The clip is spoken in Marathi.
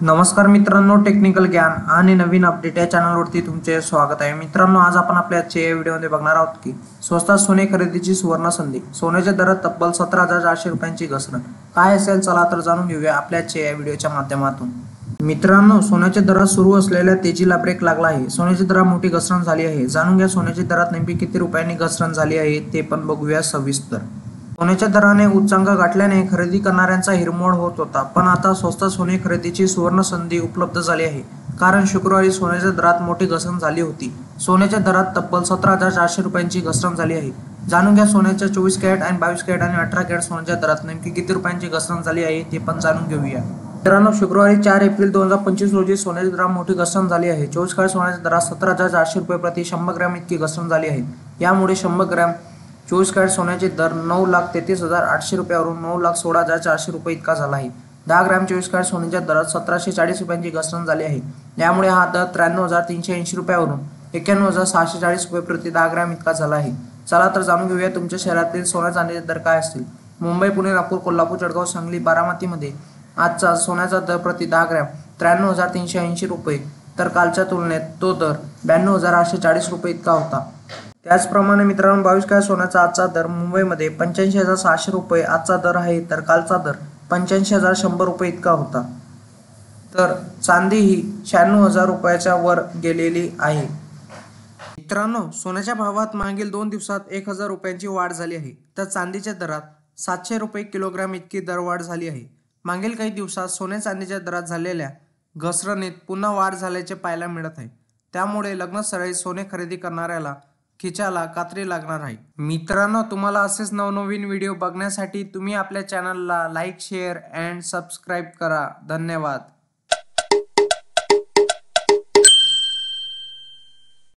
नमस्कार मित्रांनो, टेक्निकल ज्ञान आणि नवीन अपडेट या चॅनलवरती तुमचे स्वागत आहे. मित्रांनो, आज आपण आपल्या आजच्या या व्हिडिओमध्ये बघणार आहोत की स्वस्तात सोने खरेदीची सुवर्ण संधी. सोन्याच्या दरात तब्बल 17,400 रुपयांची घसरण काय असेल, चला तर जाणून घेऊया आपल्या आजच्या या व्हिडिओच्या माध्यमातून. मित्रांनो, सोन्याच्या दरात सुरू असलेल्या तेजीला ब्रेक लागला आहे. सोन्याच्या दरात मोठी घसरण झाली आहे. जाणून घ्या सोन्याच्या दरात नेमकी किती रुपयांनी घसरण झाली आहे ते पण बघूया सविस्तर. सोन्याच्या दराने उच्चांक गाठल्याने खरेदी करणाऱ्यांचा हिरमोड होत होता, पण आता स्वस्त सोने खरेदीची सुवर्ण संधी उपलब्ध झाली आहे. कारण शुक्रवारी सोन्याच्या दरात मोठी घसरण झाली होती. सोन्याच्या दरात तब्बल 17,400 रुपयांची घसरण झाली आहे. जाणून घ्या सोन्याच्या 24 कॅरेट आणि 22 कॅरेट आणि 18 कॅरेट सोन्याच्या दरात नेमकी किती रुपयांची घसरण झाली आहे ते पण जाणून घेऊया. मित्रांनो, शुक्रवारी 4 एप्रिल 2025 रोजी सोन्याच्या दरात मोठी घसरण झाली आहे. 24 कॅरेट सोन्याच्या दरात 17,400 रुपये प्रति 100 ग्रॅम इतकी घसरण झाली आहे. यामुळे 100 ग्रॅम 24 कॅरेट सोन्याचे दर 9,33,800 रुपयावरून 9,16,400 रुपये इतका झाला आहे. 10 ग्रॅम 24 कॅरेट सोन्याच्या दरात 1,740 रुपयांची घसरण झाली आहे. यामुळे हा दर 93,380 रुपयावरून 91,640 रुपये प्रति 10 ग्रॅम इतका झाला आहे. चला तर जाणून घेऊया तुमच्या शहरातील सोन्या चांदीचे दर काय असतील. मुंबई, पुणे, नागपूर, कोल्हापूर, जळगाव, सांगली, बारामतीमध्ये आजचा सोन्याचा दर प्रति 10 ग्रॅम 93,380 रुपये, तर कालच्या तुलनेत तो दर 92,840 रुपये इतका होता. त्याचप्रमाणे मित्रांनो, 22 कॅरेट सोन्याचा आजचा दर मुंबईमध्ये 85,600 रुपये आजचा दर आहे, तर कालचा दर 85,100 रुपये इतका होता. तर चांदी ही 96,000 रुपयाच्या वर गेलेली आहे. मित्रांनो, सोन्याच्या भावात मागील 2 दिवसात 1,000 रुपयांची वाढ झाली आहे, तर चांदीच्या दरात 700 रुपये किलोग्रॅम इतकी दरवाढ झाली आहे. मागील काही दिवसात सोने चांदीच्या दरात झालेल्या घसरणीत पुन्हा वाढ झाल्याचे पाहायला मिळत आहे. त्यामुळे लग्नस्थळी सोने खरेदी करणाऱ्याला खिचाला कात्री लागणार आहे. मित्रांनो, तुम्हाला असेच नवनवीन व्हिडिओ बघण्यासाठी तुम्ही आपल्या चॅनलला लाईक, शेअर अँड सबस्क्राईब करा. धन्यवाद.